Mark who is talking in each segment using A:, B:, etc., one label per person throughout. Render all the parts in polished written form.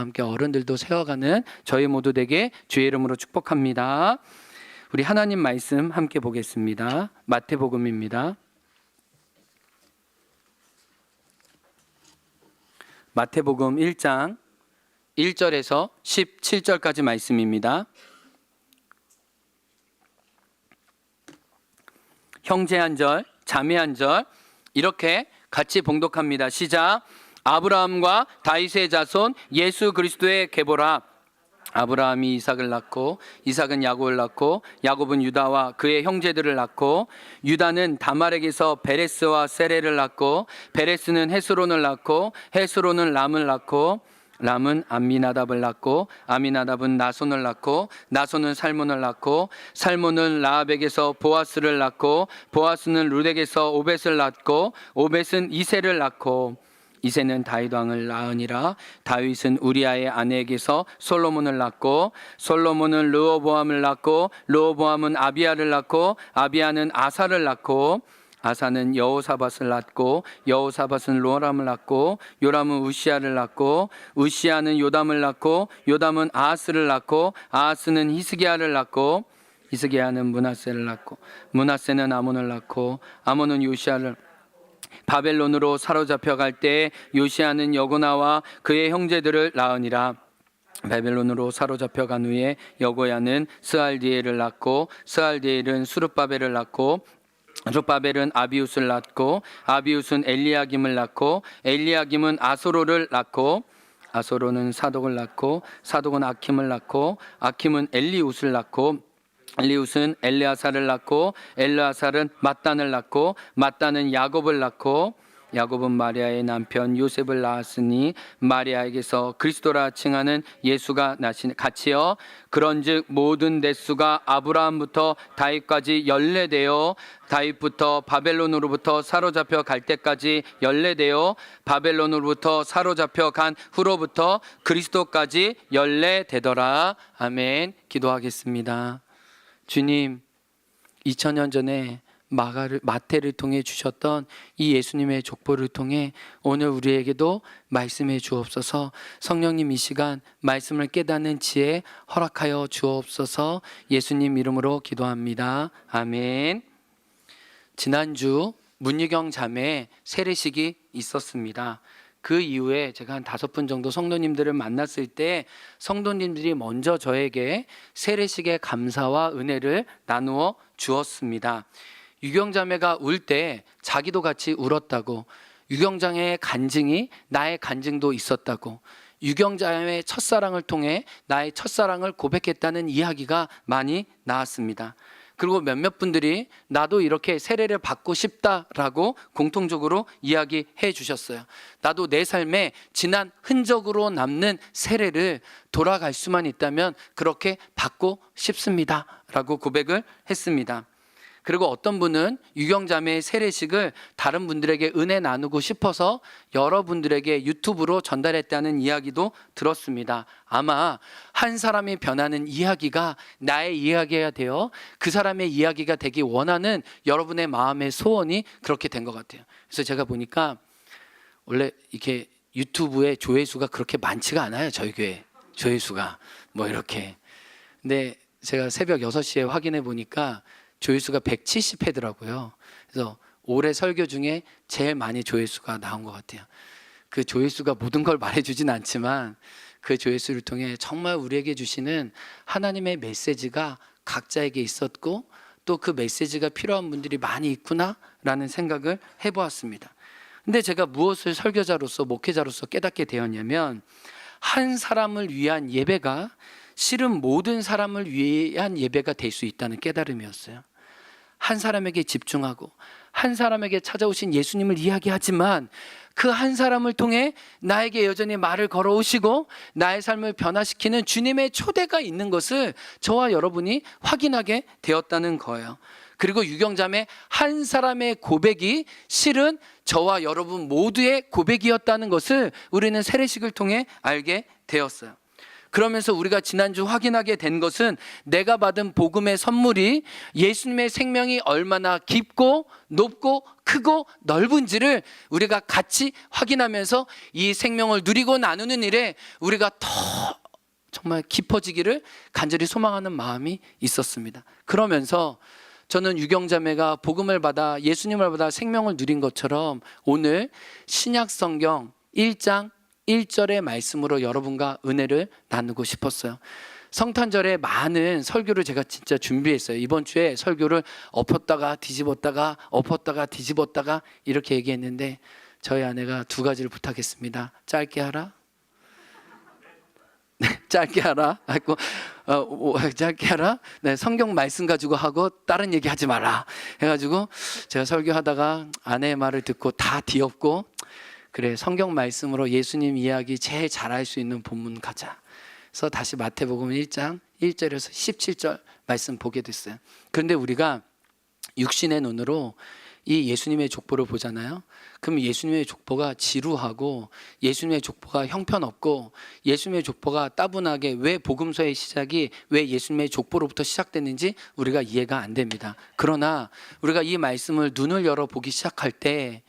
A: 함께 어른들도 세워가는 저희 모두 되게 주의 이름으로 축복합니다. 우리 하나님 말씀 함께 보겠습니다. 마태복음입니다. 마태복음 1장 1절에서 17절까지 말씀입니다. 형제 한 절, 자매 한 절 이렇게 같이 봉독합니다. 시작. 아브라함과 다윗의 자손 예수 그리스도의 계보라. 아브라함이 이삭을 낳고 이삭은 야곱을 낳고 야곱은 유다와 그의 형제들을 낳고 유다는 다말에게서 베레스와 세레를 낳고 베레스는 헤스론을 낳고 헤스론은 람을 낳고 람은 암미나답을 낳고 아미나답은 나손을 낳고 나손은 살몬을 낳고 살몬은 라합에게서 보아스를 낳고 보아스는 룻에게서 오벳을 낳고 오벳은 이새를 낳고 이새는 다윗 왕을 낳으니라. 다윗은 우리아의 아내에게서 솔로몬을 낳고 솔로몬은 르호보암을 낳고 르호보암은 아비야를 낳고 아비야는 아사를 낳고 아사는 여호사밧을 낳고 여호사밧은 요람을 낳고 요람은 우시야를 낳고 우시야는 요담을 낳고 요담은 아하스를 낳고 아하스는 히스기야를 낳고 히스기야는 므낫세를 낳고 므낫세는 아몬을 낳고 아몬은 요시야를 바벨론으로 사로잡혀 갈 때 요시야는 여고나와 그의 형제들을 낳으니라. 바벨론으로 사로잡혀 간 후에 여고야는 스알디엘을 낳고 스알디엘은 수룹바벨을 낳고 수룹바벨은 아비웃을 낳고 아비웃은 엘리야김을 낳고 엘리야김은 아소로를 낳고 아소로는 사독을 낳고 사독은 아킴을 낳고 아킴은 엘리웃을 낳고 엘리웃은 엘레아사를 낳고 엘레아사는 mat단을 낳고 mat단은 야곱을 낳고 야곱은 마리아의 남편 요셉을 낳았으니 마리아에게서 그리스도라 칭하는 예수가 나시니 같이요. 그런즉 모든 대수가 아브라함부터 다윗까지 연례되어 다윗부터 바벨론으로부터 사로잡혀 갈 때까지 연례되어 바벨론으로부터 사로잡혀 간 후로부터 그리스도까지 연례되더라. 아멘. 기도하겠습니다. 주님, 2000년 전에 마태를 통해 주셨던 이 예수님의 족보를 통해 오늘 우리에게도 말씀해 주옵소서. 성령님, 이 시간 말씀을 깨닫는 지혜 허락하여 주옵소서. 예수님 이름으로 기도합니다. 아멘. 지난주 문유경 자매의 세례식이 있었습니다. 그 이후에 제가 한 5분 정도 성도님들을 만났을 때 성도님들이 먼저 저에게 세례식의 감사와 은혜를 나누어 주었습니다. 유경자매가 울 때 자기도 같이 울었다고, 유경자매의 간증이 나의 간증도 있었다고, 유경자매의 첫사랑을 통해 나의 첫사랑을 고백했다는 이야기가 많이 나왔습니다. 그리고 몇몇 분들이 나도 이렇게 세례를 받고 싶다라고 공통적으로 이야기해 주셨어요. 나도 내 삶에 지난 흔적으로 남는 세례를 돌아갈 수만 있다면 그렇게 받고 싶습니다 라고 고백을 했습니다. 그리고 어떤 분은 유경자매의 세례식을 다른 분들에게 은혜 나누고 싶어서 여러분들에게 유튜브로 전달했다는 이야기도 들었습니다. 아마 한 사람이 변하는 이야기가 나의 이야기가 되어 그 사람의 이야기가 되기 원하는 여러분의 마음의 소원이 그렇게 된 것 같아요. 그래서 제가 보니까 원래 이렇게 유튜브에 조회수가 그렇게 많지가 않아요. 저희 교회 조회수가 뭐 이렇게. 근데 제가 새벽 6시에 확인해 보니까 조회수가 170회더라고요. 그래서 올해 설교 중에 제일 많이 조회수가 나온 것 같아요. 그 조회수가 모든 걸 말해주진 않지만 그 조회수를 통해 정말 우리에게 주시는 하나님의 메시지가 각자에게 있었고 또 그 메시지가 필요한 분들이 많이 있구나라는 생각을 해보았습니다. 근데 제가 무엇을 설교자로서 목회자로서 깨닫게 되었냐면 한 사람을 위한 예배가 실은 모든 사람을 위한 예배가 될 수 있다는 깨달음이었어요. 한 사람에게 집중하고 한 사람에게 찾아오신 예수님을 이야기하지만 그 한 사람을 통해 나에게 여전히 말을 걸어오시고 나의 삶을 변화시키는 주님의 초대가 있는 것을 저와 여러분이 확인하게 되었다는 거예요. 그리고 유경자매 한 사람의 고백이 실은 저와 여러분 모두의 고백이었다는 것을 우리는 세례식을 통해 알게 되었어요. 그러면서 우리가 지난주 확인하게 된 것은 내가 받은 복음의 선물이 예수님의 생명이 얼마나 깊고 높고 크고 넓은지를 우리가 같이 확인하면서 이 생명을 누리고 나누는 일에 우리가 더 정말 깊어지기를 간절히 소망하는 마음이 있었습니다. 그러면서 저는 유경자매가 복음을 받아 예수님을 받아 생명을 누린 것처럼 오늘 신약 성경 1장 1절의 말씀으로 여러분과 은혜를 나누고 싶었어요. 성탄절에 많은 설교를 제가 진짜 준비했어요. 이번 주에 설교를 엎었다가 뒤집었다가 엎었다가 뒤집었다가 이렇게 얘기했는데 저희 아내가 두 가지를 부탁했습니다. 짧게 하라. 짧게 하라. 짧게 하라. 네, 성경 말씀 가지고 하고 다른 얘기 하지 마라. 해가지고 제가 설교하다가 아내의 말을 듣고 다 뒤엎고 그래 성경 말씀으로 예수님 이야기 제일 잘할 수 있는 본문 가자. 그래서 다시 마태복음 1장 1절에서 17절 말씀 보게 됐어요. 그런데 우리가 육신의 눈으로 이 예수님의 족보를 보잖아요. 그럼 예수님의 족보가 지루하고 예수님의 족보가 형편없고 예수님의 족보가 따분하게 왜 복음서의 시작이 왜 예수님의 족보로부터 시작됐는지 우리가 이해가 안 됩니다. 그러나 우리가 이 말씀을 눈을 열어 보기 시작할 때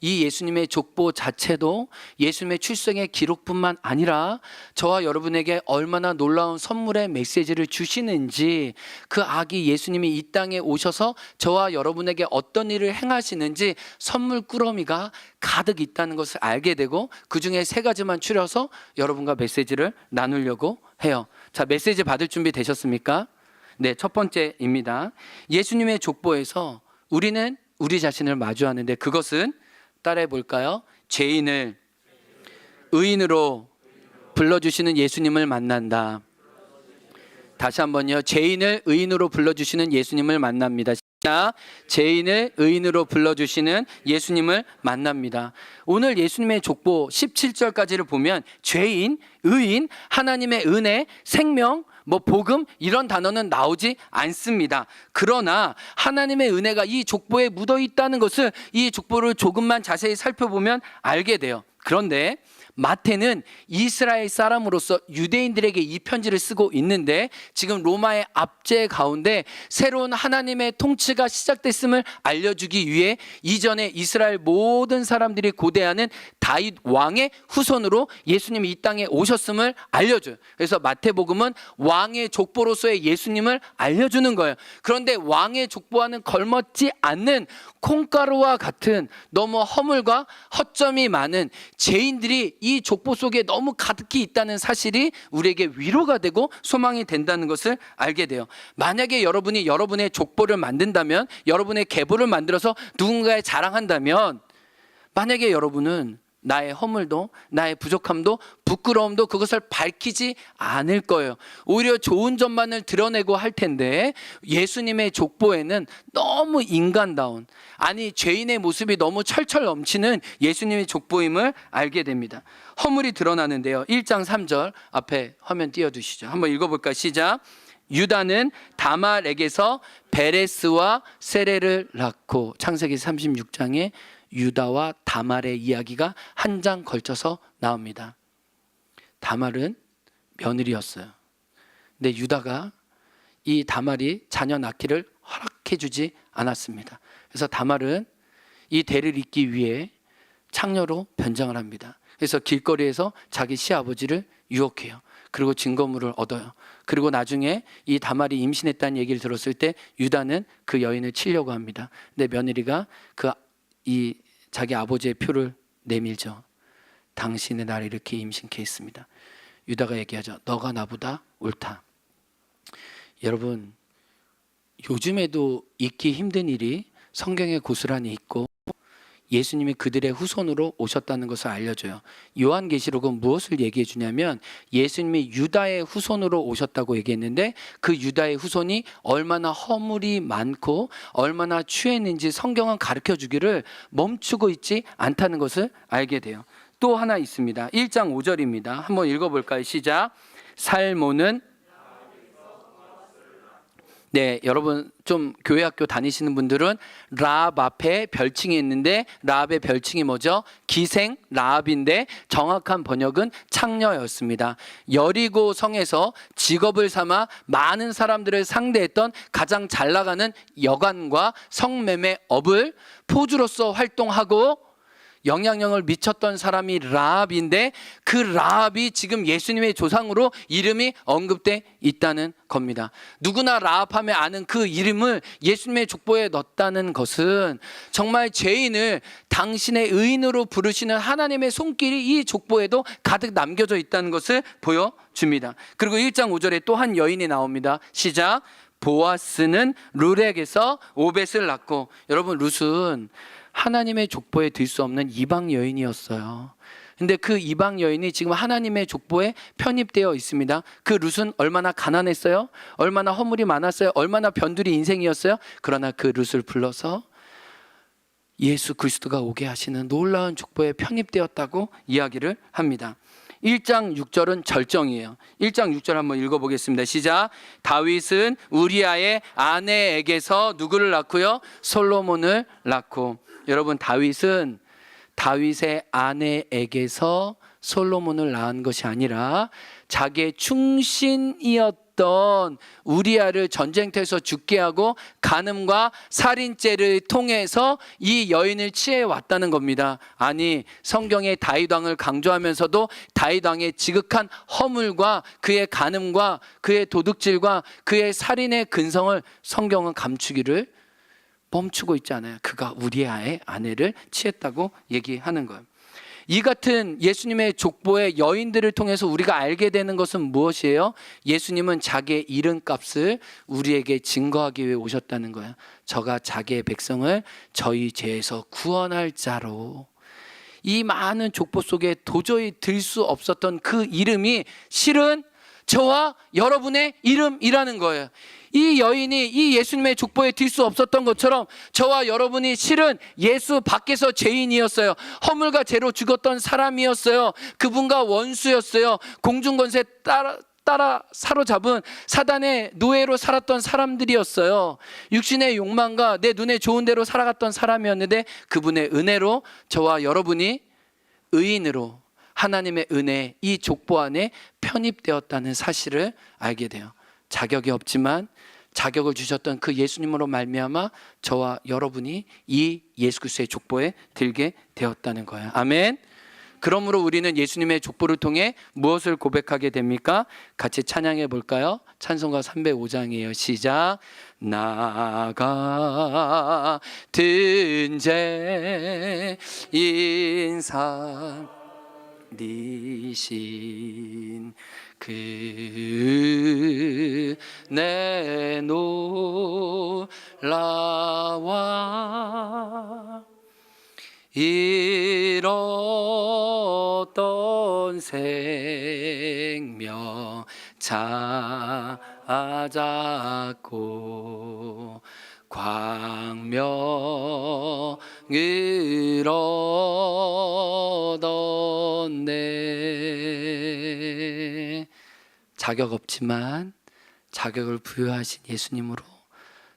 A: 이 예수님의 족보 자체도 예수님의 출생의 기록뿐만 아니라 저와 여러분에게 얼마나 놀라운 선물의 메시지를 주시는지 그 아기 예수님이 이 땅에 오셔서 저와 여러분에게 어떤 일을 행하시는지 선물 꾸러미가 가득 있다는 것을 알게 되고 그 중에 세 가지만 추려서 여러분과 메시지를 나누려고 해요. 자, 메시지 받을 준비 되셨습니까? 네, 첫 번째입니다. 예수님의 족보에서 우리는 우리 자신을 마주하는데 그것은 따라해 볼까요? 죄인을 의인으로 불러주시는 예수님을 만난다. 다시 한번요. 죄인을 의인으로 불러주시는 예수님을 만납니다. 자, 죄인을 의인으로 불러주시는 예수님을 만납니다. 오늘 예수님의 족보 17절까지를 보면 죄인, 의인, 하나님의 은혜, 생명, 복음 이런 단어는 나오지 않습니다. 그러나 하나님의 은혜가 이 족보에 묻어 있다는 것을 이 족보를 조금만 자세히 살펴보면 알게 돼요. 그런데 마태는 이스라엘 사람으로서 유대인들에게 이 편지를 쓰고 있는데 지금 로마의 압제 가운데 새로운 하나님의 통치가 시작됐음을 알려주기 위해 이전에 이스라엘 모든 사람들이 고대하는 다윗 왕의 후손으로 예수님이 이 땅에 오셨음을 알려줘요. 그래서 마태복음은 왕의 족보로서의 예수님을 알려주는 거예요. 그런데 왕의 족보와는 걸맞지 않는 콩가루와 같은 너무 허물과 허점이 많은 죄인들이 이 족보 속에 너무 가득히 있다는 사실이 우리에게 위로가 되고 소망이 된다는 것을 알게 돼요. 만약에 여러분이 여러분의 족보를 만든다면, 여러분의 계보를 만들어서 누군가에 자랑한다면, 만약에 여러분은 나의 허물도 나의 부족함도 부끄러움도 그것을 밝히지 않을 거예요. 오히려 좋은 점만을 드러내고 할 텐데 예수님의 족보에는 너무 인간다운, 아니 죄인의 모습이 너무 철철 넘치는 예수님의 족보임을 알게 됩니다. 허물이 드러나는데요. 1장 3절 앞에 화면 띄워주시죠. 한번 읽어볼까요? 시작. 유다는 다말에게서 베레스와 세레를 낳고, 창세기 36장에 유다와 다말의 이야기가 한 장 걸쳐서 나옵니다. 다말은 며느리였어요. 근데 유다가 이 다말이 자녀 낳기를 허락해 주지 않았습니다. 그래서 다말은 이 대를 잇기 위해 창녀로 변장을 합니다. 그래서 길거리에서 자기 시아버지를 유혹해요. 그리고 증거물을 얻어요. 그리고 나중에 이 다말이 임신했다는 얘기를 들었을 때 유다는 그 여인을 치려고 합니다. 근데 며느리가 자기 아버지의 표를 내밀죠. 당신의 나를 이렇게 임신케 했습니다. 유다가 얘기하죠. 너가 나보다 옳다. 여러분, 요즘에도 잊기 힘든 일이 성경에 고스란히 있고 예수님이 그들의 후손으로 오셨다는 것을 알려줘요. 요한계시록은 무엇을 얘기해 주냐면 예수님이 유다의 후손으로 오셨다고 얘기했는데 그 유다의 후손이 얼마나 허물이 많고 얼마나 취했는지 성경은 가르쳐 주기를 멈추고 있지 않다는 것을 알게 돼요. 또 하나 있습니다. 1장 5절입니다. 한번 읽어볼까요? 시작. 살모는 네, 여러분 좀 교회 학교 다니시는 분들은 라합 앞에 별칭이 있는데 라합의 별칭이 뭐죠? 기생 라합인데 정확한 번역은 창녀였습니다. 여리고 성에서 직업을 삼아 많은 사람들을 상대했던 가장 잘 나가는 여관과 성매매 업을 포주로서 활동하고 영향력을 미쳤던 사람이 라합인데 그 라합이 지금 예수님의 조상으로 이름이 언급돼 있다는 겁니다. 누구나 라합하면 아는 그 이름을 예수님의 족보에 넣었다는 것은 정말 죄인을 당신의 의인으로 부르시는 하나님의 손길이 이 족보에도 가득 남겨져 있다는 것을 보여줍니다. 그리고 1장 5절에 또 한 여인이 나옵니다. 시작. 보아스는 룻에게서 오벳을 낳고. 여러분, 룻은 하나님의 족보에 들 수 없는 이방 여인이었어요. 근데 그 이방 여인이 지금 하나님의 족보에 편입되어 있습니다. 그 룻은 얼마나 가난했어요? 얼마나 허물이 많았어요? 얼마나 변두리 인생이었어요? 그러나 그 룻을 불러서 예수 그리스도가 오게 하시는 놀라운 족보에 편입되었다고 이야기를 합니다. 1장 6절은 절정이에요. 1장 6절 한번 읽어보겠습니다. 시작. 다윗은 우리아의 아내에게서 누구를 낳고요? 솔로몬을 낳고. 여러분, 다윗은 다윗의 아내에게서 솔로몬을 낳은 것이 아니라 자기의 충신이었던 우리아를 전쟁터에서 죽게 하고 간음과 살인죄를 통해서 이 여인을 취해왔다는 겁니다. 아니, 성경의 다윗 왕을 강조하면서도 다윗 왕의 지극한 허물과 그의 간음과 그의 도둑질과 그의 살인의 근성을 성경은 감추기를 멈추고 있지 않아요. 그가 우리아의 아내를 취했다고 얘기하는 거예요. 이 같은 예수님의 족보의 여인들을 통해서 우리가 알게 되는 것은 무엇이에요? 예수님은 자기의 이름값을 우리에게 증거하기 위해 오셨다는 거예요. 저가 자기의 백성을 저희 죄에서 구원할 자로. 이 많은 족보 속에 도저히 들 수 없었던 그 이름이 실은 저와 여러분의 이름이라는 거예요. 이 여인이 이 예수님의 족보에 들 수 없었던 것처럼 저와 여러분이 실은 예수 밖에서 죄인이었어요. 허물과 죄로 죽었던 사람이었어요. 그분과 원수였어요. 공중권세 따라 사로잡은 사단의 노예로 살았던 사람들이었어요. 육신의 욕망과 내 눈에 좋은 대로 살아갔던 사람이었는데 그분의 은혜로 저와 여러분이 의인으로 하나님의 은혜 이 족보 안에 편입되었다는 사실을 알게 돼요. 자격이 없지만 자격을 주셨던 그 예수님으로 말미암아 저와 여러분이 이 예수 그리스도의 족보에 들게 되었다는 거예요. 아멘. 그러므로 우리는 예수님의 족보를 통해 무엇을 고백하게 됩니까? 같이 찬양해 볼까요? 찬송가 305장이에요. 시작. 나 같은 죄인 살리신 내 놀라와 잃었던 생명 찾았고 광명을 얻었네. 자격 없지만 자격을 부여하신 예수님으로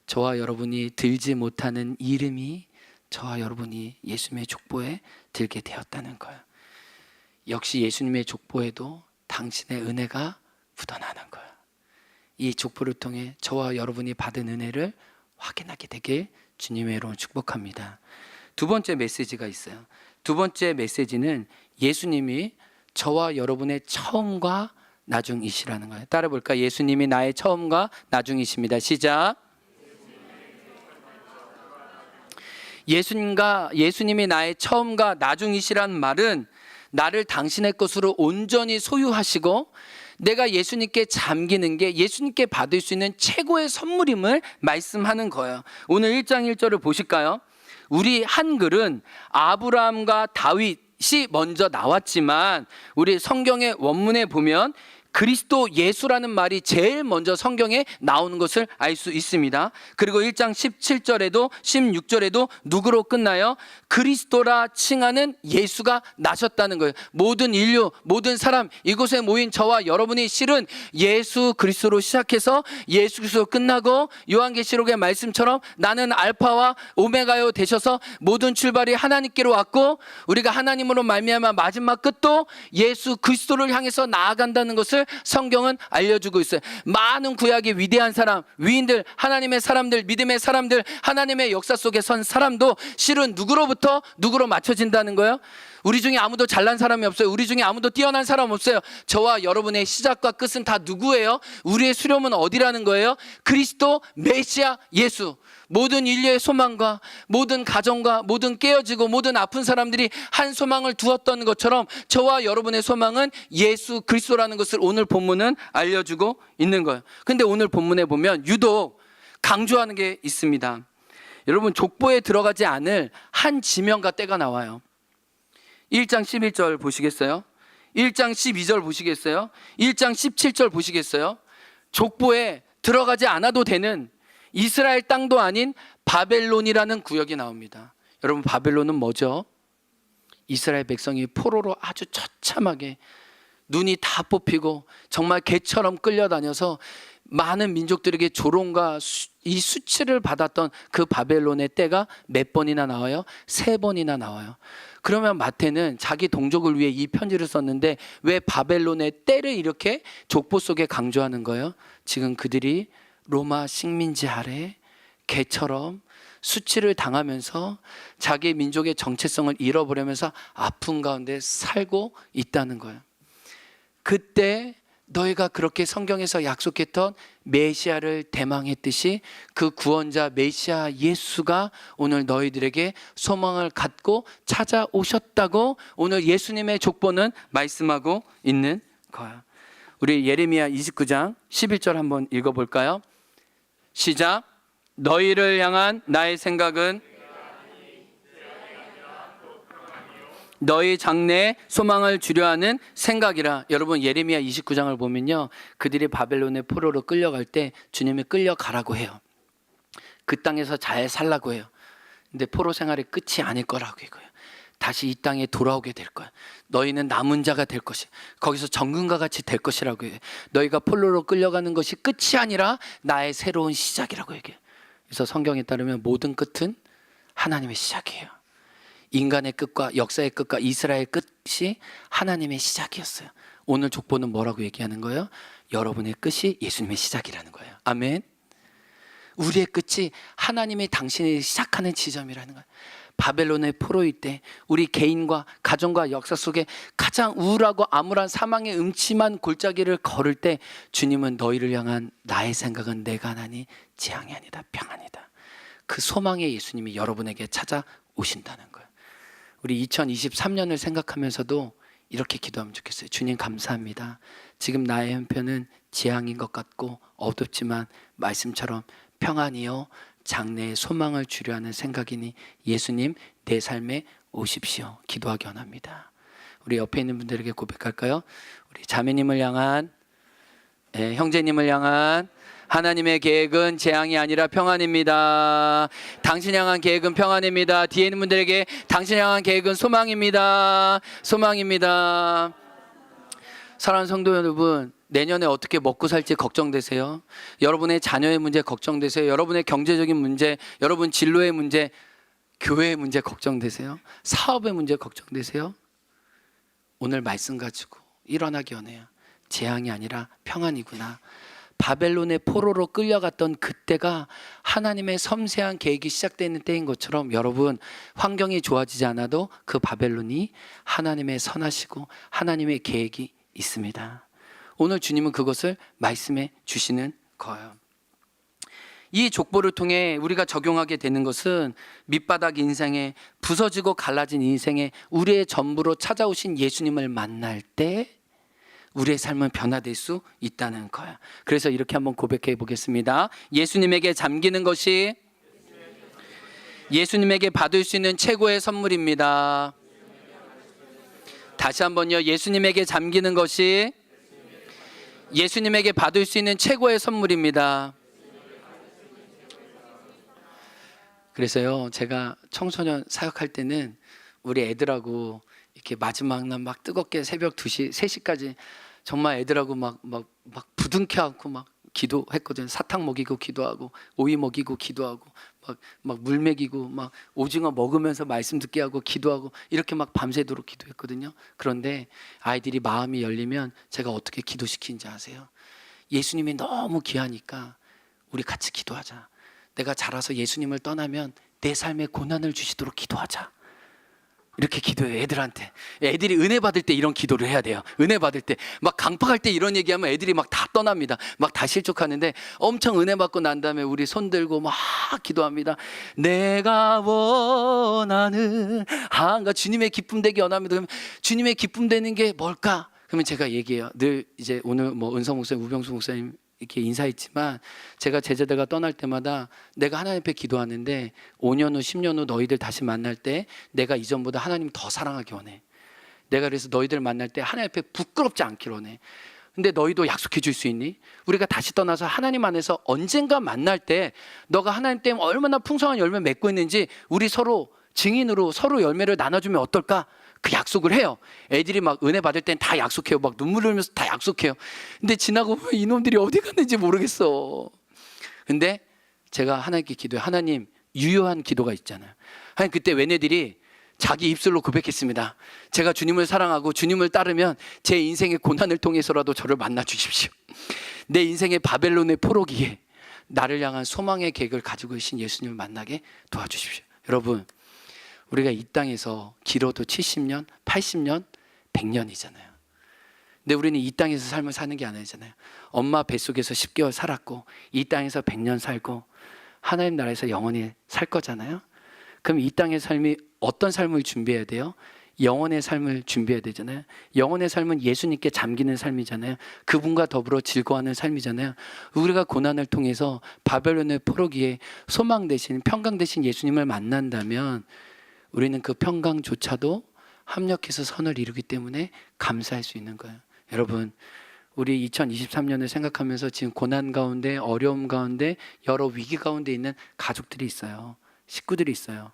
A: 저와 여러분이 들지 못하는 이름이 저와 여러분이 예수님의 족보에 들게 되었다는 거예요. 역시 예수님의 족보에도 당신의 은혜가 묻어나는 거예요. 이 족보를 통해 저와 여러분이 받은 은혜를 확인하게 되길 주님의 이름으로 축복합니다. 두 번째 메시지가 있어요. 두 번째 메시지는 예수님이 저와 여러분의 처음과 나중이시라는 거예요. 따라 볼까? 예수님이 나의 처음과 나중이십니다. 시작. 예수님이 나의 처음과 나중이시란 말은 나를 당신의 것으로 온전히 소유하시고 내가 예수님께 잠기는 게 예수님께 받을 수 있는 최고의 선물임을 말씀하는 거예요. 오늘 1장 1절을 보실까요? 우리 한글은 아브라함과 다윗이 먼저 나왔지만 우리 성경의 원문에 보면 그리스도 예수라는 말이 제일 먼저 성경에 나오는 것을 알 수 있습니다. 그리고 1장 17절에도 16절에도 누구로 끝나요? 그리스도라 칭하는 예수가 나셨다는 거예요. 모든 인류, 모든 사람, 이곳에 모인 저와 여러분이 실은 예수 그리스도로 시작해서 예수 그리스도로 끝나고, 요한계시록의 말씀처럼 나는 알파와 오메가요 되셔서 모든 출발이 하나님께로 왔고, 우리가 하나님으로 말미암아 마지막 끝도 예수 그리스도를 향해서 나아간다는 것을 성경은 알려주고 있어요. 많은 구약의 위대한 사람, 위인들, 하나님의 사람들, 믿음의 사람들, 하나님의 역사 속에 선 사람도 실은 누구로부터 누구로 맞춰진다는 거예요. 우리 중에 아무도 잘난 사람이 없어요. 우리 중에 아무도 뛰어난 사람 없어요. 저와 여러분의 시작과 끝은 다 누구예요? 우리의 수렴은 어디라는 거예요? 그리스도 메시아 예수. 모든 인류의 소망과 모든 가정과 모든 깨어지고 모든 아픈 사람들이 한 소망을 두었던 것처럼 저와 여러분의 소망은 예수 그리스도라는 것을 오늘 본문은 알려주고 있는 거예요. 근데 오늘 본문에 보면 유독 강조하는 게 있습니다. 여러분, 족보에 들어가지 않을 한 지명과 때가 나와요. 1장 11절 보시겠어요? 1장 12절 보시겠어요? 1장 17절 보시겠어요? 족보에 들어가지 않아도 되는 이스라엘 땅도 아닌 바벨론이라는 구역이 나옵니다. 여러분, 바벨론은 뭐죠? 이스라엘 백성이 포로로 아주 처참하게 눈이 다 뽑히고 정말 개처럼 끌려다녀서 많은 민족들에게 조롱과 이 수치를 받았던 그 바벨론의 때가 몇 번이나 나와요? 3번이나 나와요. 그러면 마태는 자기 동족을 위해 이 편지를 썼는데 왜 바벨론의 때를 이렇게 족보 속에 강조하는 거예요? 지금 그들이 로마 식민지 아래 개처럼 수치를 당하면서 자기 민족의 정체성을 잃어버리면서 아픈 가운데 살고 있다는 거예요. 그때 너희가 그렇게 성경에서 약속했던 메시아를 대망했듯이 그 구원자 메시아 예수가 오늘 너희들에게 소망을 갖고 찾아오셨다고 오늘 예수님의 족보는 말씀하고 있는 거야. 우리 예레미야 29장 11절 한번 읽어볼까요? 시작. 너희를 향한 나의 생각은 너희 장래에 소망을 주려 하는 생각이라. 여러분, 예레미야 29장을 보면요, 그들이 바벨론의 포로로 끌려갈 때 주님이 끌려가라고 해요. 그 땅에서 잘 살라고 해요. 근데 포로 생활의 끝이 아닐 거라고 이거예요. 다시 이 땅에 돌아오게 될 거야. 너희는 남은 자가 될 것이, 거기서 정금과 같이 될 것이라고 해요. 너희가 포로로 끌려가는 것이 끝이 아니라 나의 새로운 시작이라고 얘기해요. 그래서 성경에 따르면 모든 끝은 하나님의 시작이에요. 인간의 끝과 역사의 끝과 이스라엘 끝이 하나님의 시작이었어요. 오늘 족보는 뭐라고 얘기하는 거예요? 여러분의 끝이 예수님의 시작이라는 거예요. 아멘. 우리의 끝이 하나님이 당신이 시작하는 지점이라는 거예요. 바벨론의 포로일 때 우리 개인과 가정과 역사 속에 가장 우울하고 암울한 사망의 음침한 골짜기를 걸을 때 주님은 너희를 향한 나의 생각은 내가 하나니 재앙이 아니다, 평안이다. 그 소망의 예수님이 여러분에게 찾아오신다는 거예요. 우리 2023년을 생각하면서도 이렇게 기도하면 좋겠어요. 주님, 감사합니다. 지금 나의 형편은 재앙인 것 같고 어둡지만 말씀처럼 평안이요 장래에 소망을 주려 하는 생각이니 예수님 내 삶에 오십시오. 기도하기 원합니다. 우리 옆에 있는 분들에게 고백할까요? 우리 자매님을 향한, 형제님을 향한 하나님의 계획은 재앙이 아니라 평안입니다. 당신 향한 계획은 평안입니다. 뒤에 있는 분들에게 당신 향한 계획은 소망입니다. 소망입니다. 사랑하는 성도 여러분, 내년에 어떻게 먹고 살지 걱정되세요? 여러분의 자녀의 문제 걱정되세요? 여러분의 경제적인 문제, 여러분 진로의 문제, 교회의 문제 걱정되세요? 사업의 문제 걱정되세요? 오늘 말씀 가지고 일어나기 원해요. 재앙이 아니라 평안이구나. 바벨론의 포로로 끌려갔던 그때가 하나님의 섬세한 계획이 시작되는 때인 것처럼 여러분, 환경이 좋아지지 않아도 그 바벨론이 하나님의 선하시고 하나님의 계획이 있습니다. 오늘 주님은 그것을 말씀해 주시는 거예요. 이 족보를 통해 우리가 적용하게 되는 것은 밑바닥 인생에, 부서지고 갈라진 인생에 우리의 전부로 찾아오신 예수님을 만날 때 우리의 삶은 변화될 수 있다는 거야. 그래서 이렇게 한번 고백해 보겠습니다. 예수님에게 잠기는 것이 예수님에게 받을 수 있는 최고의 선물입니다. 다시 한번요. 예수님에게 잠기는 것이 예수님에게 받을 수 있는 최고의 선물입니다. 그래서요, 제가 청소년 사역할 때는 우리 애들하고 이렇게 마지막 날 막 뜨겁게 새벽 2시, 3시까지 정말 애들하고 막 부둥켜 안고 막 기도했거든요. 사탕 먹이고 기도하고 오이 먹이고 기도하고 막 물 먹이고 막 오징어 먹으면서 말씀 듣게 하고 기도하고 이렇게 막 밤새도록 기도했거든요. 그런데 아이들이 마음이 열리면 제가 어떻게 기도시키는지 아세요? 예수님이 너무 귀하니까 우리 같이 기도하자. 내가 자라서 예수님을 떠나면 내 삶에 고난을 주시도록 기도하자. 이렇게 기도해요. 애들한테. 애들이 은혜 받을 때 이런 기도를 해야 돼요. 은혜 받을 때 막 강팍할 때 이런 얘기하면 애들이 막 다 떠납니다. 막 다 실족하는데 엄청 은혜 받고 난 다음에 우리 손 들고 막 기도합니다. 내가 원하는 그러니까 주님의 기쁨 되기 원합니다. 그러면 주님의 기쁨 되는 게 뭘까? 그러면 제가 얘기해요. 늘 이제 오늘 뭐 은성 목사님, 우병수 목사님 이렇게 인사했지만 제가 제자들과 떠날 때마다 내가 하나님 앞에 기도하는데 5년 후 10년 후 너희들 다시 만날 때 내가 이전보다 하나님 더 사랑하기 원해. 내가 그래서 너희들 만날 때 하나님 앞에 부끄럽지 않기를 원해. 근데 너희도 약속해 줄 수 있니? 우리가 다시 떠나서 하나님 안에서 언젠가 만날 때 너가 하나님 때문에 얼마나 풍성한 열매 맺고 있는지 우리 서로 증인으로 서로 열매를 나눠주면 어떨까? 그 약속을 해요. 애들이 막 은혜 받을 땐 다 약속해요. 막 눈물 흘리면서 다 약속해요. 근데 지나고 보면 이놈들이 어디 갔는지 모르겠어. 근데 제가 하나님께 기도해요. 하나님, 유효한 기도가 있잖아요. 하나님, 그때 외네들이 자기 입술로 고백했습니다. 제가 주님을 사랑하고 주님을 따르면 제 인생의 고난을 통해서라도 저를 만나 주십시오. 내 인생의 바벨론의 포로기에 나를 향한 소망의 계획을 가지고 계신 예수님을 만나게 도와주십시오. 여러분, 우리가 이 땅에서 길어도 70년, 80년, 100년이잖아요. 근데 우리는 이 땅에서 삶을 사는 게 아니잖아요. 엄마 뱃속에서 10개월 살았고 이 땅에서 100년 살고 하나님 나라에서 영원히 살 거잖아요. 그럼 이 땅의 삶이 어떤 삶을 준비해야 돼요? 영원의 삶을 준비해야 되잖아요. 영원의 삶은 예수님께 잠기는 삶이잖아요. 그분과 더불어 즐거워하는 삶이잖아요. 우리가 고난을 통해서 바벨론의 포로기에 소망 대신, 평강 대신 예수님을 만난다면 우리는 그 평강조차도 합력해서 선을 이루기 때문에 감사할 수 있는 거예요. 여러분, 우리 2023년을 생각하면서 지금 고난 가운데, 어려움 가운데, 여러 위기 가운데 있는 가족들이 있어요. 식구들이 있어요.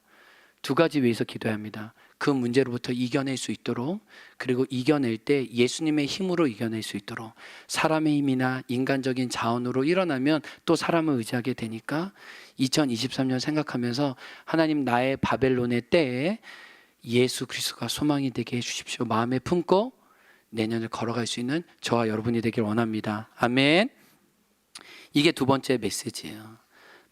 A: 두 가지 위해서 기도해야 합니다. 그 문제로부터 이겨낼 수 있도록, 그리고 이겨낼 때 예수님의 힘으로 이겨낼 수 있도록. 사람의 힘이나 인간적인 자원으로 일어나면 또 사람을 의지하게 되니까 2023년 생각하면서 하나님, 나의 바벨론의 때에 예수 그리스도가 소망이 되게 해주십시오. 마음에 품고 내년을 걸어갈 수 있는 저와 여러분이 되길 원합니다. 아멘. 이게 두 번째 메시지예요.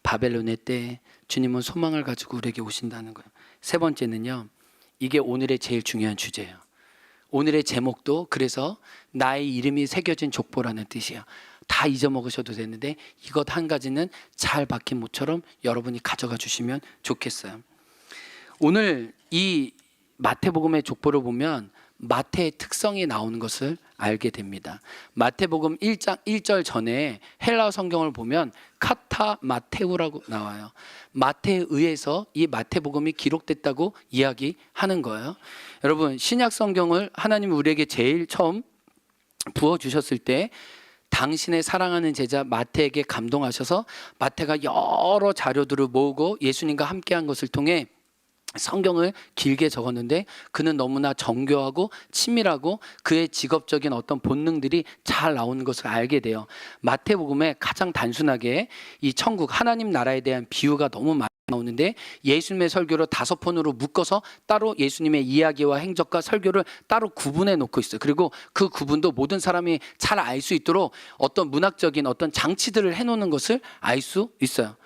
A: 바벨론의 때 주님은 소망을 가지고 우리에게 오신다는 거예요. 세 번째는요, 이게 오늘의 제일 중요한 주제예요. 오늘의 제목도 그래서 나의 이름이 새겨진 족보라는 뜻이에요. 다 잊어먹으셔도 되는데 이것 한 가지는 잘 박힌 모처럼 여러분이 가져가 주시면 좋겠어요. 오늘 이 마태복음의 족보를 보면 마태의 특성이 나오는 것을 알게 됩니다. 마태복음 1장 1절 전에 헬라어 성경을 보면 카타 마테우라고 나와요. 마태에 의해서 이 마태복음이 기록됐다고 이야기하는 거예요. 여러분, 신약 성경을 하나님이 우리에게 제일 처음 부어주셨을 때 당신의 사랑하는 제자 마태에게 감동하셔서 마태가 여러 자료들을 모으고 예수님과 함께한 것을 통해 성경을 길게 적었는데 그는 너무나 정교하고 친밀하고 그의 직업적인 어떤 본능들이 잘 나오는 것을 알게 돼요. 마태복음에 가장 단순하게 이 천국 하나님 나라에 대한 비유가 너무 많이 나오는데 예수님의 설교를 5편으로 묶어서 따로 예수님의 이야기와 행적과 설교를 따로 구분해 놓고 있어요. 그리고 그 구분도 모든 사람이 잘 알 수 있도록 어떤 문학적인 어떤 장치들을 해놓는 것을 알 수 있어요.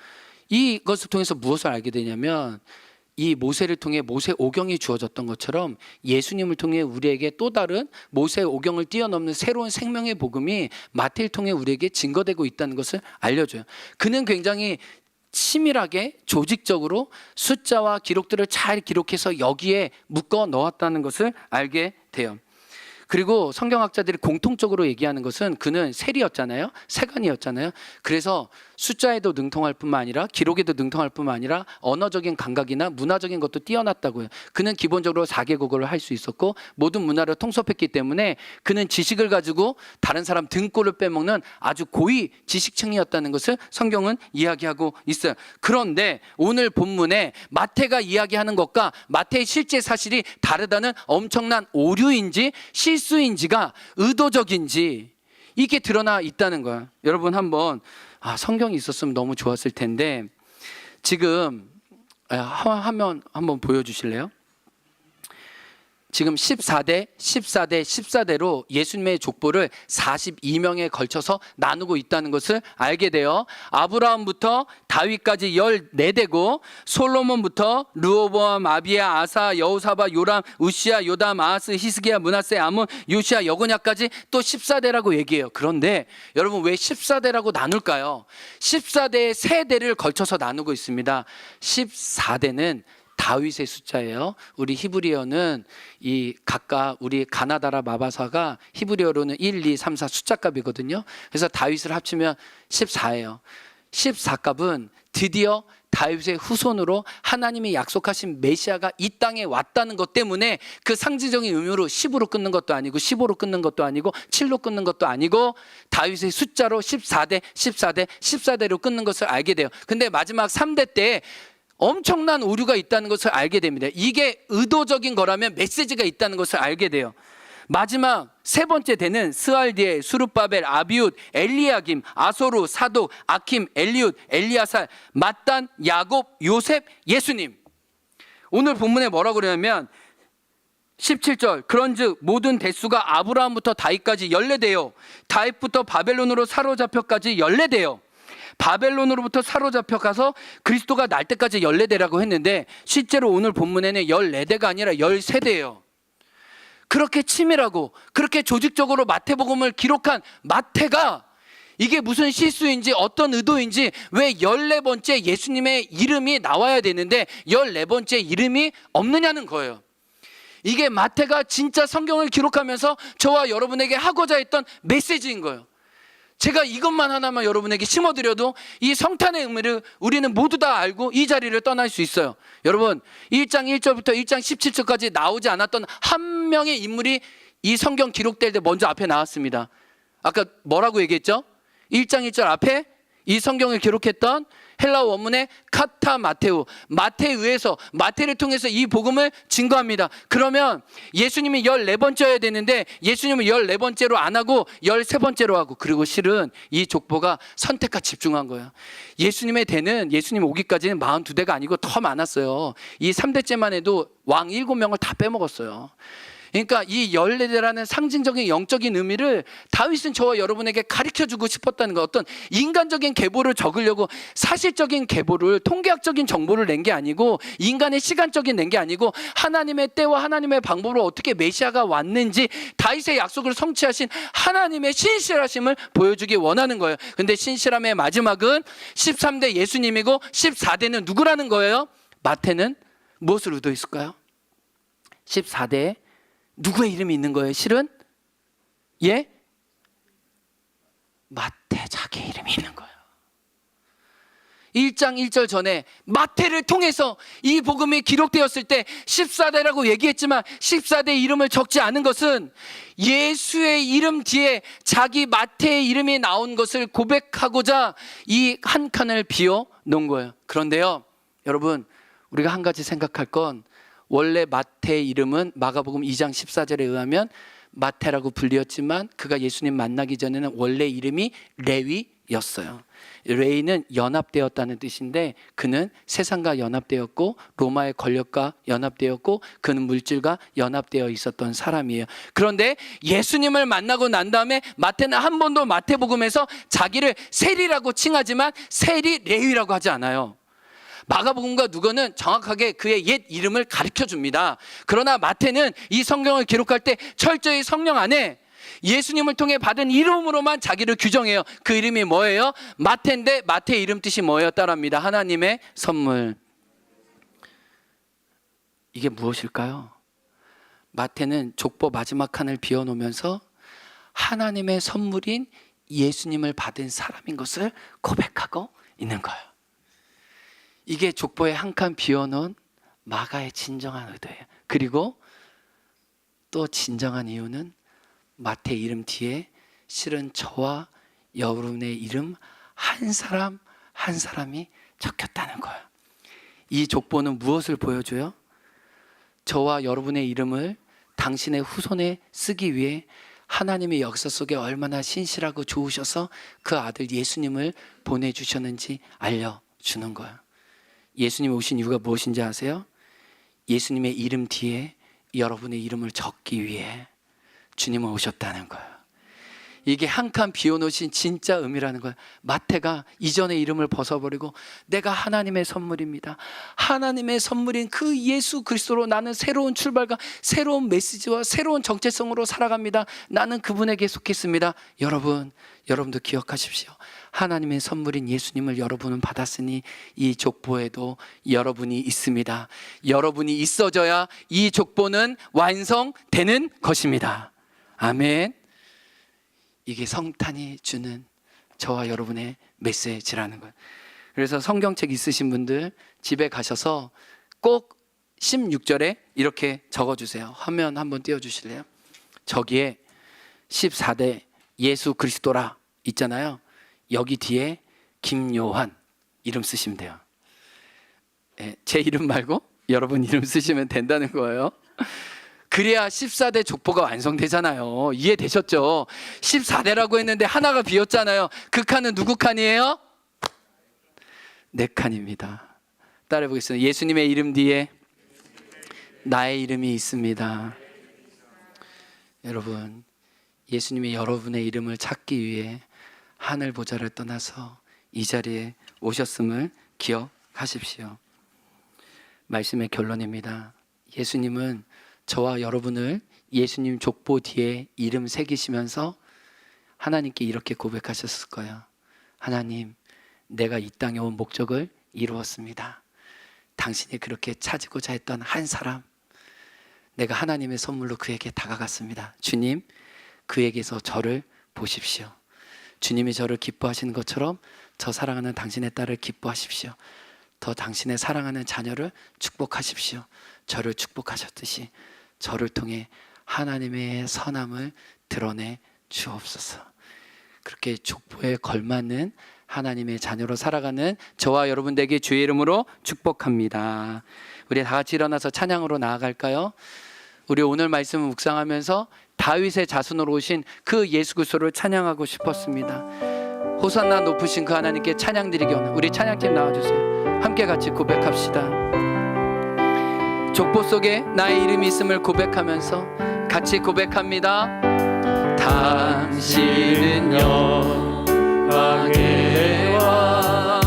A: 이것을 통해서 무엇을 알게 되냐면 이 모세를 통해 모세 오경이 주어졌던 것처럼 예수님을 통해 우리에게 또 다른 모세 오경을 뛰어넘는 새로운 생명의 복음이 마태를 통해 우리에게 증거되고 있다는 것을 알려줘요. 그는 굉장히 치밀하게 조직적으로 숫자와 기록들을 잘 기록해서 여기에 묶어 넣었다는 것을 알게 돼요. 그리고 성경학자들이 공통적으로 얘기하는 것은 그는 세리였잖아요. 세간이었잖아요. 그래서 숫자에도 능통할 뿐만 아니라 기록에도 능통할 뿐만 아니라 언어적인 감각이나 문화적인 것도 뛰어났다고요. 그는 기본적으로 4개국어를 할 수 있었고 모든 문화를 통섭했기 때문에 그는 지식을 가지고 다른 사람 등골을 빼먹는 아주 고위 지식층이었다는 것을 성경은 이야기하고 있어요. 그런데 오늘 본문에 마태가 이야기하는 것과 마태의 실제 사실이 다르다는 엄청난 오류인지 실수인지가 의도적인지 이게 드러나 있다는 거예요. 여러분 한번 성경이 있었으면 너무 좋았을 텐데 지금 화면 한번 보여주실래요? 지금 14대로 예수님의 족보를 42명에 걸쳐서 나누고 있다는 것을 알게 돼요. 아브라함부터 다윗까지 14대고 솔로몬부터 르호보암, 아비야, 아사, 여호사밧, 요람, 우시야, 요담, 아하스, 히스기야, 므낫세, 아몬, 요시야, 여고냐까지 또 14대라고 얘기해요. 그런데 여러분 왜 14대라고 나눌까요? 14대의 세대를 걸쳐서 나누고 있습니다. 14대는 다윗의 숫자예요. 우리 히브리어는 이 각각 우리 가나다라 마바사가 히브리어로는 1, 2, 3, 4 숫자값이거든요. 그래서 다윗을 합치면 14예요. 14값은 드디어 다윗의 후손으로 하나님이 약속하신 메시아가 이 땅에 왔다는 것 때문에 그 상징적인 의미로 10으로 끊는 것도 아니고 15로 끊는 것도 아니고 7로 끊는 것도 아니고 다윗의 숫자로 14대로 끊는 것을 알게 돼요. 근데 마지막 3대 때 엄청난 오류가 있다는 것을 알게 됩니다. 이게 의도적인 거라면 메시지가 있다는 것을 알게 돼요. 마지막 세 번째 대는 스알디엘, 수룹바벨, 아비웃, 엘리야김, 아소루, 사독, 아킴, 엘리웃, 엘리아살, 맏단, 야곱, 요셉, 예수님. 오늘 본문에 뭐라고 그러냐면 17절 그런즉 모든 대수가 아브라함부터 다윗까지 14대요 다윗부터 바벨론으로 사로잡혀까지 14대요 바벨론으로부터 사로잡혀 가서 그리스도가 날 때까지 14대라고 했는데 실제로 오늘 본문에는 14대가 아니라 13대예요. 그렇게 치밀하고 그렇게 조직적으로 마태복음을 기록한 마태가 이게 무슨 실수인지 어떤 의도인지 왜 14번째 예수님의 이름이 나와야 되는데 14번째 이름이 없느냐는 거예요. 이게 마태가 진짜 성경을 기록하면서 저와 여러분에게 하고자 했던 메시지인 거예요. 제가 이것만 하나만 여러분에게 심어드려도 이 성탄의 의미를 우리는 모두 다 알고 이 자리를 떠날 수 있어요. 여러분 1장 1절부터 1장 17절까지 나오지 않았던 한 명의 인물이 이 성경 기록될 때 먼저 앞에 나왔습니다. 아까 뭐라고 얘기했죠? 1장 1절 앞에 이 성경을 기록했던 헬라어 원문의 카타 마테우, 마태에 의해서 마태를 통해서 이 복음을 증거합니다. 그러면 예수님이 14번째여야 되는데 예수님은 14번째로 안 하고 13번째로 하고 그리고 실은 이 족보가 선택과 집중한 거예요. 예수님의 대는 예수님 오기까지는 42대가 아니고 더 많았어요. 이 3대째만 해도 왕 7명을 다 빼먹었어요. 그러니까 이 14대라는 상징적인 영적인 의미를 다윗은 저와 여러분에게 가르쳐주고 싶었다는 거. 어떤 인간적인 계보를 적으려고 사실적인 계보를 통계학적인 정보를 낸 게 아니고 인간의 시간적인 낸 게 아니고 하나님의 때와 하나님의 방법으로 어떻게 메시아가 왔는지 다윗의 약속을 성취하신 하나님의 신실하심을 보여주기 원하는 거예요. 근데 신실함의 마지막은 13대 예수님이고 14대는 누구라는 거예요? 마태는 무엇을 의도했을까요? 14대에 누구의 이름이 있는 거예요? 실은 마태 자기 이름이 있는 거예요. 1장 1절 전에 마태를 통해서 이 복음이 기록되었을 때 14대라고 얘기했지만 14대 이름을 적지 않은 것은 예수의 이름 뒤에 자기 마태의 이름이 나온 것을 고백하고자 이 한 칸을 비워 놓은 거예요. 그런데요 여러분 우리가 한 가지 생각할 건 원래 마태의 이름은 마가복음 2장 14절에 의하면 마태라고 불리었지만 그가 예수님 만나기 전에는 원래 이름이 레위였어요. 레위는 연합되었다는 뜻인데 그는 세상과 연합되었고 로마의 권력과 연합되었고 그는 물질과 연합되어 있었던 사람이에요. 그런데 예수님을 만나고 난 다음에 마태는 한 번도 마태복음에서 자기를 세리라고 칭하지만 세리 레위라고 하지 않아요. 마가복음과 누가는 정확하게 그의 옛 이름을 가르쳐 줍니다. 그러나 마태는 이 성경을 기록할 때 철저히 성령 안에 예수님을 통해 받은 이름으로만 자기를 규정해요. 그 이름이 뭐예요? 마태인데 마태의 이름 뜻이 뭐예요? 따라합니다. 하나님의 선물. 이게 무엇일까요? 마태는 족보 마지막 칸을 비워놓으면서 하나님의 선물인 예수님을 받은 사람인 것을 고백하고 있는 거예요. 이게 족보에 한 칸 비워놓은 마가의 진정한 의도예요. 그리고 또 진정한 이유는 마태 이름 뒤에 실은 저와 여러분의 이름 한 사람 한 사람이 적혔다는 거예요. 이 족보는 무엇을 보여줘요? 저와 여러분의 이름을 당신의 후손에 쓰기 위해 하나님의 역사 속에 얼마나 신실하고 좋으셔서 그 아들 예수님을 보내주셨는지 알려주는 거예요. 예수님 오신 이유가 무엇인지 아세요? 예수님의 이름 뒤에 여러분의 이름을 적기 위해 주님은 오셨다는 거예요. 이게 한 칸 비워놓으신 진짜 의미라는 거예요. 마태가 이전의 이름을 벗어버리고 내가 하나님의 선물입니다. 하나님의 선물인 그 예수 그리스도로 나는 새로운 출발과 새로운 메시지와 새로운 정체성으로 살아갑니다. 나는 그분에게 속했습니다. 여러분도 기억하십시오. 하나님의 선물인 예수님을 여러분은 받았으니 이 족보에도 여러분이 있습니다. 여러분이 있어져야 이 족보는 완성되는 것입니다. 아멘. 이게 성탄이 주는 저와 여러분의 메시지라는 거예요. 그래서 성경책 있으신 분들 집에 가셔서 꼭 16절에 이렇게 적어주세요. 화면 한번 띄워주실래요? 저기에 14대 예수 그리스도라 있잖아요. 여기 뒤에 김요한 이름 쓰시면 돼요. 제 이름 말고 여러분 이름 쓰시면 된다는 거예요. 그래야 14대 족보가 완성되잖아요. 이해되셨죠? 14대라고 했는데 하나가 비었잖아요. 그 칸은 누구 칸이에요? 내 칸입니다. 따라해 보겠습니다. 예수님의 이름 뒤에 나의 이름이 있습니다. 여러분, 예수님이 여러분의 이름을 찾기 위해 하늘 보좌를 떠나서 이 자리에 오셨음을 기억하십시오. 말씀의 결론입니다. 예수님은 저와 여러분을 예수님 족보 뒤에 이름 새기시면서 하나님께 이렇게 고백하셨을 거예요. 하나님, 내가 이 땅에 온 목적을 이루었습니다. 당신이 그렇게 찾고자 했던 한 사람, 내가 하나님의 선물로 그에게 다가갔습니다. 주님, 그에게서 저를 보십시오. 주님이 저를 기뻐하시는 것처럼 저 사랑하는 당신의 딸을 기뻐하십시오. 더 당신의 사랑하는 자녀를 축복하십시오. 저를 축복하셨듯이 저를 통해 하나님의 선함을 드러내 주옵소서. 그렇게 족보에 걸맞는 하나님의 자녀로 살아가는 저와 여러분들에게 주의 이름으로 축복합니다. 우리 다 같이 일어나서 찬양으로 나아갈까요? 우리 오늘 말씀을 묵상하면서 다윗의 자손으로 오신 그 예수 그리스도를 찬양하고 싶었습니다. 호산나 높으신 그 하나님께 찬양 드리기 원합니다. 우리 찬양팀 나와주세요. 함께 같이 고백합시다. 족보 속에 나의 이름이 있음을 고백하면서 같이 고백합니다. 당신은 영광의 왕,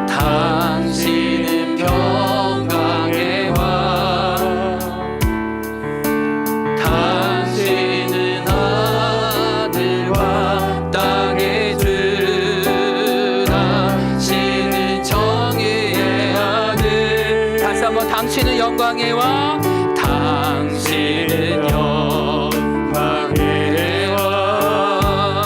A: 당신은 평강의 왕, 당신은 하늘과 땅의 주, 당신은 정의의 아들. 다시 한번 당신은 영광의 왕, 당신은 영광의 왕,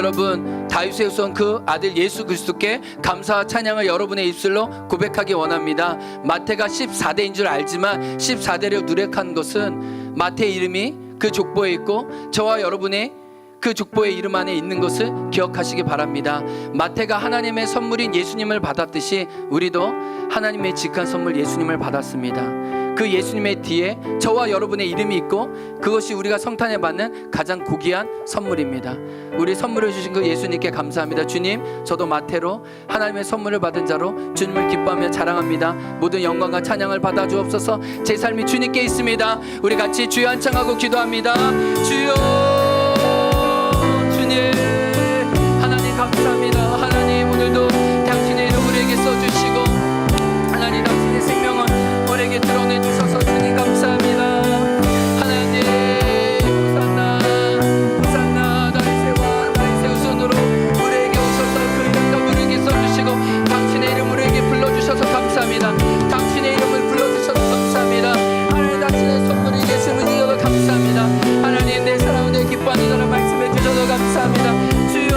A: 여러분, 다윗의 후손 그 아들 예수 그리스도께 감사와 찬양을 여러분의 입술로 고백하기 원합니다. 마태가 14대인 줄 알지만 14대로 누락한 것은 마태의 이름이 그 족보에 있고 저와 여러분의 그 족보의 이름 안에 있는 것을 기억하시기 바랍니다. 마태가 하나님의 선물인 예수님을 받았듯이 우리도 하나님의 직한 선물 예수님을 받았습니다. 그 예수님의 뒤에 저와 여러분의 이름이 있고 그것이 우리가 성탄에 받는 가장 고귀한 선물입니다. 우리 선물을 주신 그 예수님께 감사합니다. 주님, 저도 마태로 하나님의 선물을 받은 자로 주님을 기뻐하며 자랑합니다. 모든 영광과 찬양을 받아 주옵소서. 제 삶이 주님께 있습니다. 우리 같이 주여 한창하고 기도합니다. 주여, 주님, 하나님 감사합니다. 하나님, 오늘도 당신의 이름 우리에게 써주시고 하나님, 당신의 생명을 우리에게 드러내주셔서 주님 감사합니다. 하나님, 호산나, 호산나, 다윗의 후손으로 우리에게 오셔서 그 이름과 우리에게 써주시고 당신의 이름 우리에게 불러주셔서 감사합니다. 당신의 이름을 불러주셔서 감사합니다. 하나님, 당신의 선물이 예수님을 주셔서 감사합니다. 하나님, 내 사랑을 내 기뻐하는 사람 말씀해 주셔서 감사합니다. 주여,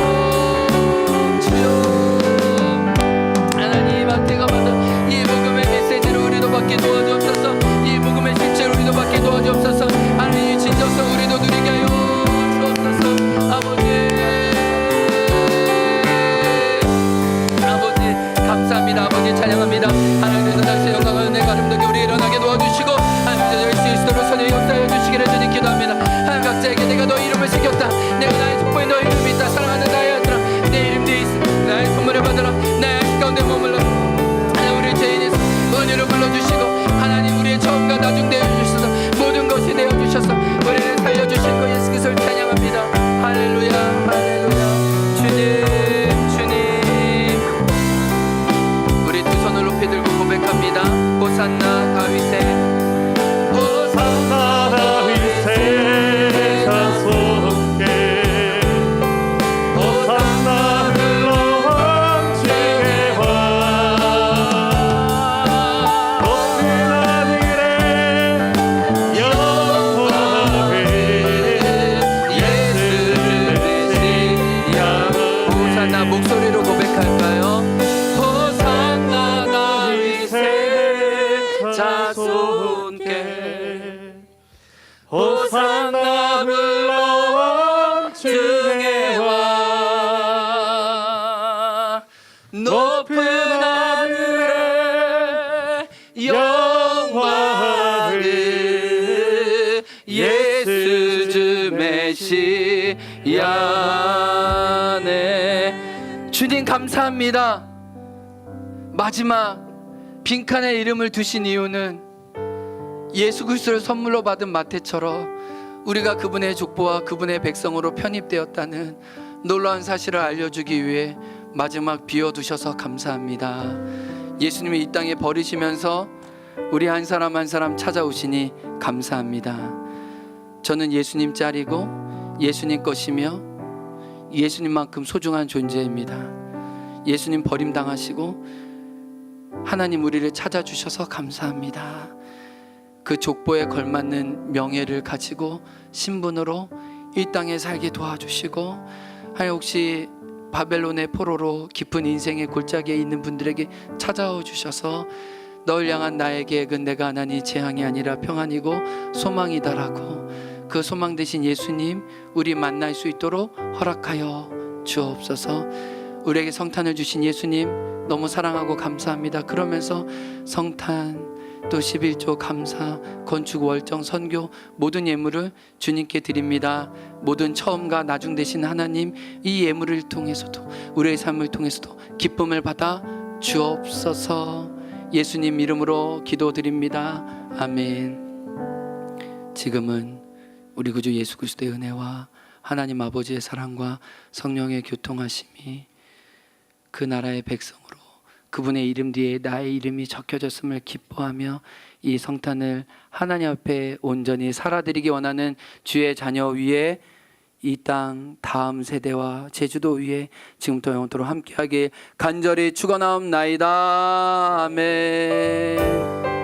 A: 주여, 하나님, 마태가 받은 이 복음의 메시지를 우리도 받게 도와주옵소서. 이 복음의 실체를 우리도 받게 도와주옵소서. 하나님, 진정성 우리도 누리게 하여 주옵소서. 아버지 감사합니다. 아버지 찬양합니다. 하나님께서 당신의 영광을 내가 아름답게 우리 일어나게 도와주시고 하나님, 수 있도록 선의 역사해 주시기를 주님 기도합니다. 하나님, 각자에게 내가 너의 이름을 새겼다. 내가 나의 족보에 너의 이름이 있다. 사랑하는 나의 아들아, 내 이름 뒤에 있어. 나의 선물을 받으라. 나의 안식 가운데 머물러. 하나님, 우리 죄인의 은혜를 불러주시고 하나님, 우리의 처음과 나중 되어주셔서 모든 것이 되어주셔서 우리를 살려주신 그 예수 그리스도를 찬양합니다. 할렐루야, 할렐루야. 주님, 주님, 우리 두 손을 높이 들고 고백합니다. 호산나 다윗의,
B: 호산나 다윗의 자손께, 호산나 흘러온 주의 왕, 높은 하늘에 영광을 예수 메시아.
A: 호산나 목소리로 고백할까요? 호산나 다윗의 자손께,
B: 호산나 불러온 주의 왕,
A: 높은 하늘에 영광을 예수 주 메시아네. 주님 감사합니다. 마지막 빈칸에 이름을 두신 이유는 예수 그리스도를 선물로 받은 마태처럼 우리가 그분의 족보와 그분의 백성으로 편입되었다는 놀라운 사실을 알려주기 위해 마지막 비워두셔서 감사합니다. 예수님이 이 땅에 버리시면서 우리 한 사람 한 사람 찾아오시니 감사합니다. 저는 예수님 짤이고 예수님 것이며 예수님만큼 소중한 존재입니다. 예수님 버림당하시고 하나님 우리를 찾아주셔서 감사합니다. 그 족보에 걸맞는 명예를 가지고 신분으로 이 땅에 살게 도와주시고, 혹시 바벨론의 포로로 깊은 인생의 골짜기에 있는 분들에게 찾아와 주셔서 널 향한 나의 계획은 내가 하나니 재앙이 아니라 평안이고 소망이다라고 그 소망 되신 예수님 우리 만날 수 있도록 허락하여 주옵소서. 우리에게 성탄을 주신 예수님 너무 사랑하고 감사합니다. 그러면서 성탄 또 11조 감사, 건축, 월정, 선교 모든 예물을 주님께 드립니다. 모든 처음과 나중 되신 하나님 이 예물을 통해서도 우리의 삶을 통해서도 기쁨을 받아 주옵소서. 예수님 이름으로 기도드립니다. 아멘. 지금은 우리 구주 예수 그리스도의 은혜와 하나님 아버지의 사랑과 성령의 교통하심이 그 나라의 백성으로 그분의 이름 뒤에 나의 이름이 적혀졌음을 기뻐하며 이 성탄을 하나님 앞에 온전히 살아드리기 원하는 주의 자녀 위에 이 땅 다음 세대와 제주도 위에 지금부터 영원토록 함께하길 간절히 축원하옵나이다. 아멘.